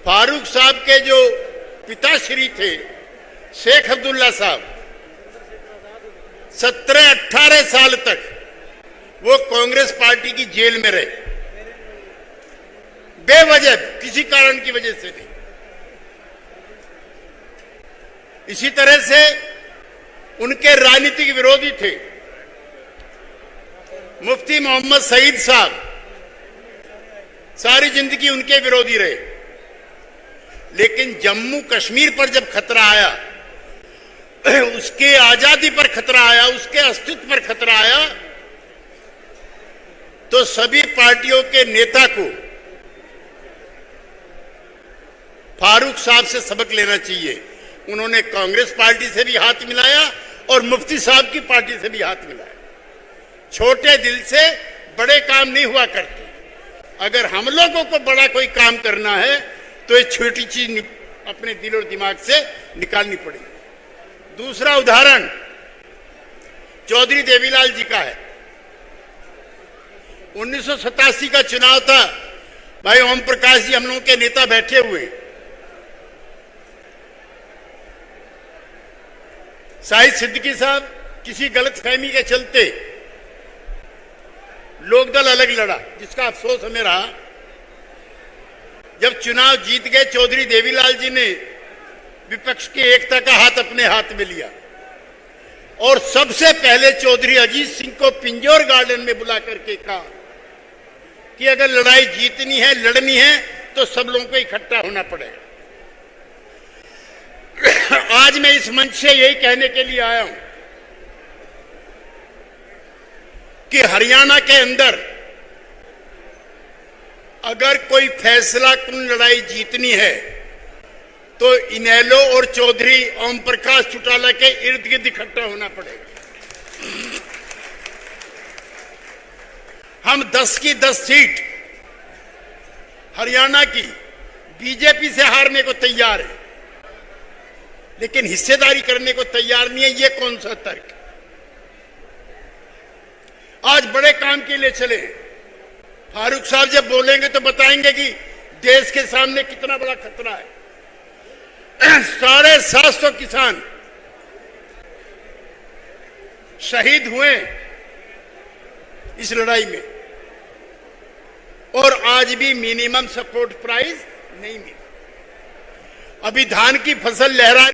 फारूक साहब के जो पिताश्री थे शेख अब्दुल्ला साहब 17-18 साल तक वो कांग्रेस पार्टी की जेल में रहे, बेवजह, किसी कारण की वजह से नहीं। इसी तरह से उनके राजनीतिक विरोधी थे मुफ्ती मोहम्मद सईद साहब, सारी जिंदगी उनके विरोधी रहे। लेकिन जम्मू कश्मीर पर जब खतरा आया, उसके आजादी पर खतरा आया, उसके अस्तित्व पर खतरा आया, तो सभी पार्टियों के नेता को फारूक साहब से सबक लेना चाहिए। उन्होंने कांग्रेस पार्टी से भी हाथ मिलाया और मुफ्ती साहब की पार्टी से भी हाथ मिलाया। छोटे दिल से बड़े काम नहीं हुआ करते। अगर हम लोगों को बड़ा कोई काम करना है तो ये छोटी चीज अपने दिल और दिमाग से निकालनी पड़ेगी। दूसरा उदाहरण चौधरी देवीलाल जी का है। 1987 का चुनाव था, भाई ओम प्रकाश जी हम लोगों के नेता बैठे हुए, शाहिद सिद्दीकी साहब किसी गलतफहमी के चलते लोकदल अलग लड़ा, जिसका अफसोस हमें रहा। जब चुनाव जीत गए, चौधरी देवीलाल जी ने विपक्ष की एकता का हाथ अपने हाथ में लिया और सबसे पहले चौधरी अजीत सिंह को पिंजौर गार्डन में बुला करके कहा कि अगर लड़ाई जीतनी है, लड़नी है, तो सब लोगों को इकट्ठा होना पड़ेगा। आज मैं इस मंच से यही कहने के लिए आया हूं कि हरियाणा के अंदर अगर कोई फैसला कुन लड़ाई जीतनी है तो इनेलो और चौधरी ओम प्रकाश चौटाला के इर्द गिर्द इकट्ठा होना पड़ेगा। हम 10 की 10 सीट हरियाणा की बीजेपी से हारने को तैयार है, लेकिन हिस्सेदारी करने को तैयार नहीं है। ये कौन सा तर्क? आज बड़े काम के लिए चले। फारूक साहब जब बोलेंगे तो बताएंगे कि देश के सामने कितना बड़ा खतरा है। 750 किसान शहीद हुए इस लड़ाई में और आज भी मिनिमम सपोर्ट प्राइस नहीं मिला। अभी धान की फसल लहरा